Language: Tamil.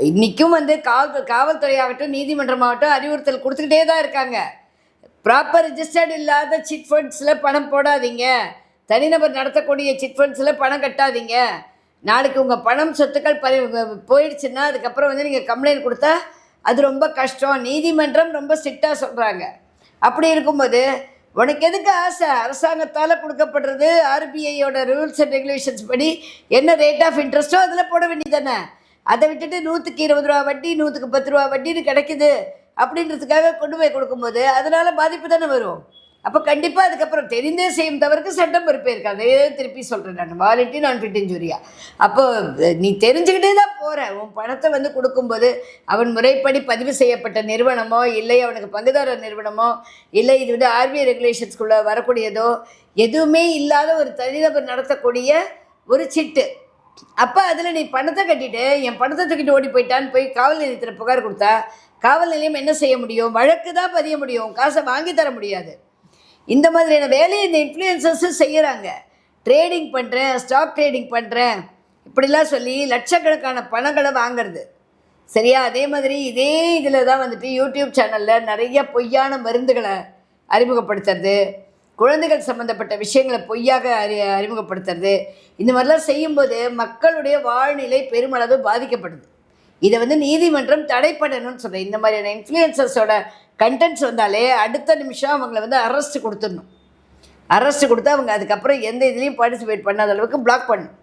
இன்றைக்கும் வந்து காவல்துறையாகட்டும் நீதிமன்றமாகட்டும் அறிவுறுத்தல் கொடுத்துக்கிட்டே தான் இருக்காங்க. ப்ராப்பர் ரிஜிஸ்டர்டு இல்லாத சிட் ஃபண்ட்ஸில் பணம் போடாதீங்க, தனிநபர் நடத்தக்கூடிய சிட் ஃபண்ட்ஸில் பணம் கட்டாதீங்க. நாளைக்கு உங்கள் பணம் சொத்துக்கள் போயிடுச்சுன்னா அதுக்கப்புறம் வந்து நீங்கள் கம்ப்ளைண்ட் கொடுத்தா அது ரொம்ப கஷ்டம். நீதிமன்றம் ரொம்ப ஸ்ட்ரிக்டாக சொல்கிறாங்க. அப்படி இருக்கும்போது உனக்கு எதுக்கு ஆசை? அரசாங்கத்தால் கொடுக்கப்படுறது ஆர்பிஐயோட ரூல்ஸ் அண்ட் ரெகுலேஷன்ஸ் படி என்ன ரேட் ஆஃப் இன்ட்ரெஸ்ட்டோ அதில் போட வேண்டியதானே. அதை விட்டுட்டு 120 ரூபா வட்டி 110 ரூபா வட்டின்னு கிடைக்குது அப்படின்றதுக்காக கொண்டு போய் கொடுக்கும்போது அதனால் பாதிப்பு தானே வரும். அப்போ கண்டிப்பாக அதுக்கப்புறம் தெரிந்தே செய்யும் தவறுக்கு சட்டம் பொறுப்பேற்க. அதே திருப்பி சொல்கிறேன் நான், வாலண்டி நான் ஃபிட் இன்ஜுரியா. அப்போது நீ தெரிஞ்சுக்கிட்டே தான் போகிற. உன் பணத்தை வந்து கொடுக்கும்போது அவன் முறைப்படி பதிவு செய்யப்பட்ட நிறுவனமோ இல்லை அவனுக்கு பங்குதாரர் நிறுவனமோ இல்லை இது வந்து ஆர்பிஐ ரெகுலேஷன்ஸ்குள்ளே வரக்கூடியதோ எதுவுமே இல்லாத ஒரு தனிநபர் நடத்தக்கூடிய ஒரு சிட்டு. அப்போ அதில் நீ பணத்தை கட்டிட்டு என் பணத்தை தூக்கிட்டு ஓடி போயிட்டான்னு போய் காவல் நிலையத்தில் புகார் கொடுத்தா காவல் நிலையம் என்ன செய்ய முடியும்? வழக்கு தான் பதிய முடியும், காசை வாங்கி தர முடியாது. இந்த மாதிரியான வேலையை இந்த இன்ஃப்ளூயன்சர்ஸும் செய்கிறாங்க. ட்ரேடிங் பண்ணுறேன், ஸ்டாக் ட்ரேடிங் பண்ணுறேன் இப்படிலாம் சொல்லி லட்சக்கணக்கான பணங்களை வாங்கிறது. சரியா? அதே மாதிரி இதே இதில் தான் வந்துட்டு யூடியூப் சேனலில் நிறைய பொய்யான மருந்துகளை அறிமுகப்படுத்துறது, குழந்தைகள் சம்மந்தப்பட்ட விஷயங்களை பொய்யாக அறிமுகப்படுத்துறது, இந்த மாதிரிலாம் செய்யும்போது மக்களுடைய வாழ்நிலை பெருமளவு பாதிக்கப்படுது. இதை வந்து நீதிமன்றம் தடை பண்ணணும்னு சொல்கிறேன். இந்த மாதிரியான இன்ஃப்ளூயன்சர்ஸோட கண்டென்ட்ஸ் வந்தாலே அடுத்த நிமிஷம் அவங்கள வந்து அரெஸ்ட் கொடுத்துடணும். அரெஸ்ட் கொடுத்து அவங்க அதுக்கப்புறம் எந்த இதுலேயும் பார்ட்டிசிபேட் பண்ணாத அளவுக்கு பிளாக் பண்ணணும்.